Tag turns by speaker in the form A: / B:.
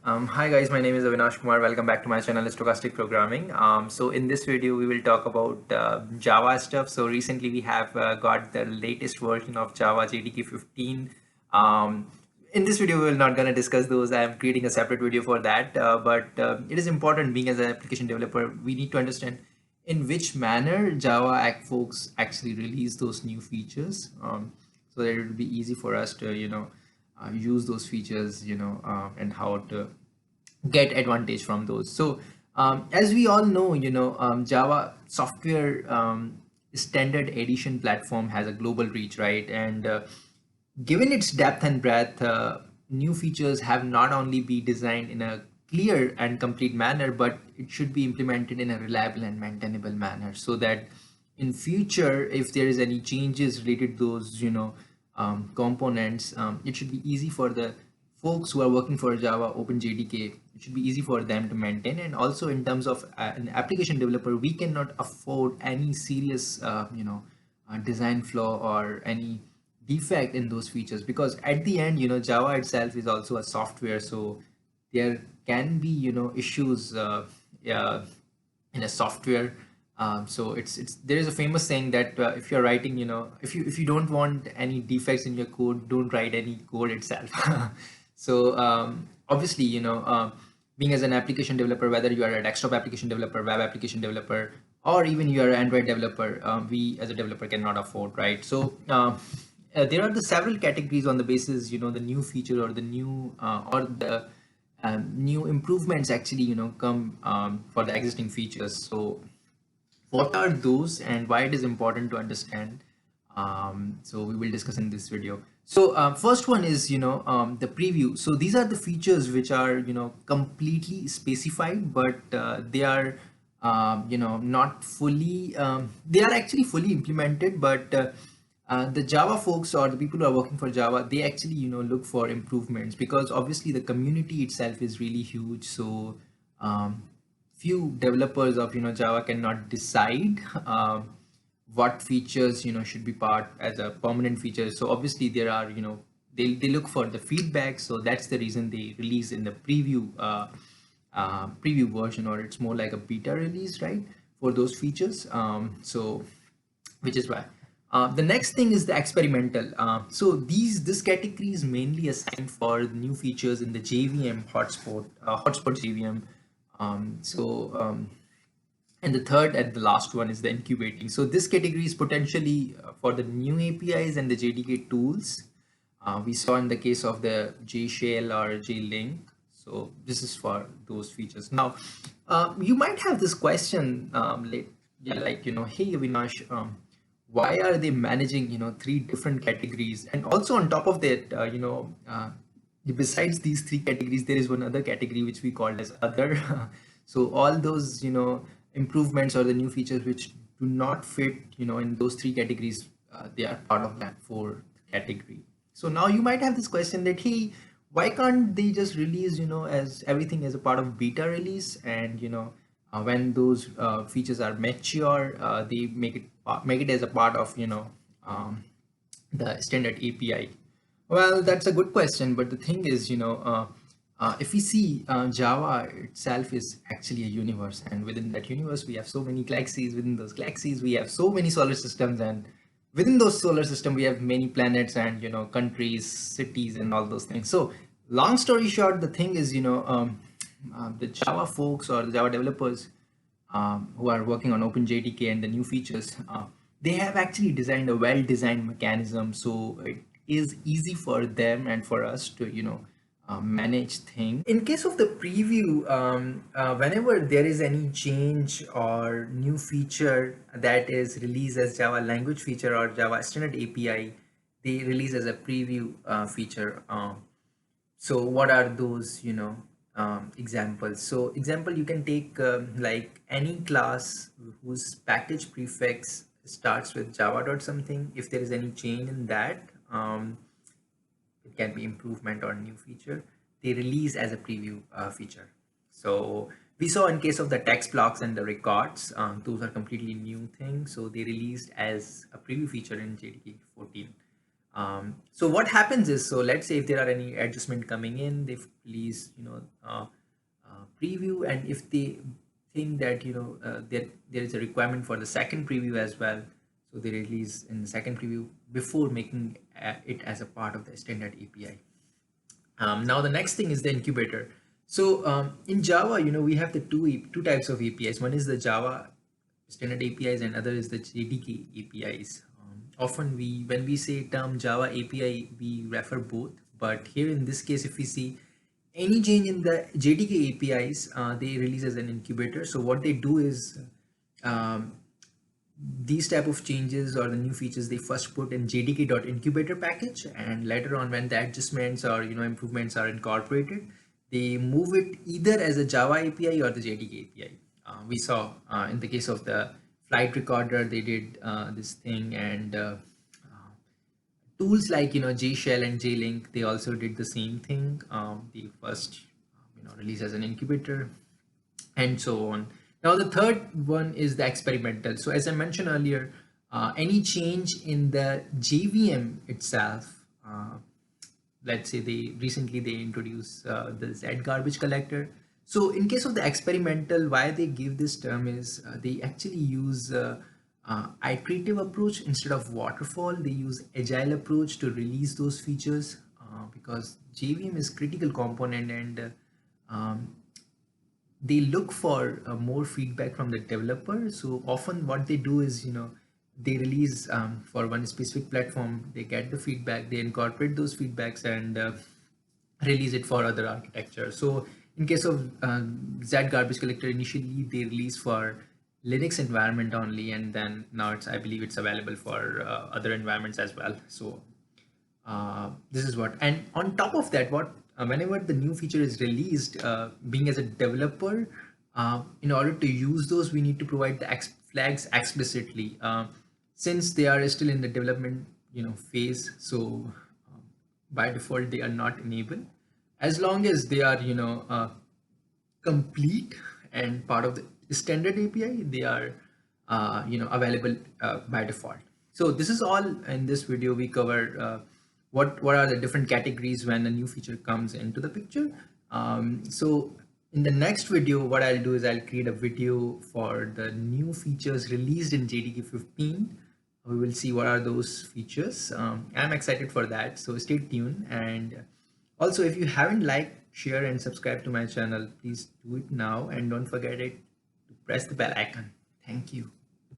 A: Hi guys, my name is Avinash Kumar. Welcome back to my channel, Stochastic Programming. So in this video, we will talk about Java stuff. So recently, we have got the latest version of Java JDK 15. In this video, we will not gonna discuss those. I am creating a separate video for that. But it is important, being as an application developer, we need to understand in which manner Java folks actually release those new features, so that it will be easy for us to use those features, and how to get advantage from those. So as we all know, Java software standard edition platform has a global reach, right? And given its depth and breadth, new features have not only be designed in a clear and complete manner, but it should be implemented in a reliable and maintainable manner, so that in future, if there is any changes related to those, components, it should be easy for the folks who are working for Java OpenJDK. It should be easy for them to maintain. And also in terms of an application developer, we cannot afford any serious, design flaw or any defect in those features, because at the end, Java itself is also a software. So there can be, issues yeah, in a software. So it's there is a famous saying that if you're writing, if you don't want any defects in your code, don't write any code itself. So obviously, being as an application developer, whether you are a desktop application developer, web application developer, or even you are an Android developer, we as a developer cannot afford, right? So there are the several categories on the basis, the new feature or the new or the new improvements actually, come for the existing features. So what are those and why it is important to understand? So we will discuss in this video. So first one is, the preview. So these are the features which are, completely specified, but they are, not fully, they are actually fully implemented, but the Java folks or the people who are working for Java, they actually, look for improvements, because obviously the community itself is really huge. So few developers of, Java cannot decide what features, should be part as a permanent feature. So obviously there are, they look for the feedback. So that's the reason they release in the preview version, or it's more like a beta release, right, for those features. So which is why the next thing is the experimental. So this category is mainly assigned for new features in the JVM hotspot JVM. So and the third and the last one is the incubating. So this category is potentially for the new APIs and the JDK tools. We saw in the case of the JShell or JLink. So this is for those features. Now, you might have this question, hey Avinash, why are they managing, three different categories? And also on top of that, besides these three categories, there is one other category which we call as other. So all those, improvements or the new features which do not fit, in those three categories, they are part of that fourth category. So now you might have this question that, hey, why can't they just release, as everything as a part of beta release, and when those features are mature, they make it as a part of, the standard API. Well, that's a good question, but the thing is, if we see, Java itself is actually a universe, and within that universe, we have so many galaxies. Within those galaxies, we have so many solar systems, and within those solar system, we have many planets and, countries, cities, and all those things. So, long story short, the thing is, the Java folks or the Java developers who are working on OpenJDK and the new features, they have actually designed a well-designed mechanism, so it is easy for them and for us to, manage things. In case of the preview, whenever there is any change or new feature that is released as Java language feature or Java standard API, they release as a preview feature. So what are those, examples? So example, you can take like any class whose package prefix starts with Java dot something. If there is any change in that, it can be improvement or new feature, they release as a preview feature. So we saw in case of the text blocks and the records, those are completely new things. So they released as a preview feature in JDK 14. So what happens is, so let's say if there are any adjustment coming in, they please, preview, and if they think that, there is a requirement for the second preview as well, so they release in the second preview before making it as a part of the standard API. Now the next thing is the incubator. So in Java, we have the two types of APIs. One is the Java standard APIs, and other is the JDK APIs. Often when we say term Java API, we refer both. But here in this case, if we see any change in the JDK APIs, they release as an incubator. So what they do is, um, these type of changes or the new features, they first put in jdk.incubator package, and later on when the adjustments or improvements are incorporated, they move it either as a Java API or the JDK API. We saw in the case of the flight recorder, they did this thing, and tools like JShell and JLink, they also did the same thing. They first release as an incubator, and so on. Now the third one is the experimental. So as I mentioned earlier, any change in the JVM itself, let's say they recently introduced the Z garbage collector. So in case of the experimental, why they give this term is, they actually use iterative approach instead of waterfall. They use agile approach to release those features, because JVM is critical component, and they look for more feedback from the developer. So often what they do is, they release for one specific platform, they get the feedback, they incorporate those feedbacks, and release it for other architecture. So in case of Z garbage collector, initially they release for Linux environment only, and then now I believe it's available for other environments as well. So this is what, and on top of that, what whenever the new feature is released, being as a developer, in order to use those, we need to provide the flags explicitly, since they are still in the development phase. So by default they are not enabled. As long as they are complete and part of the standard API, they are available by default. So this is all. In this video we cover what are the different categories when a new feature comes into the picture. So in the next video, what I'll do is I'll create a video for the new features released in JDK 15. We will see what are those features. I'm excited for that, so stay tuned. And also, if you haven't liked, share, and subscribe to my channel, please do it now, and don't forget to press the bell icon. Thank you.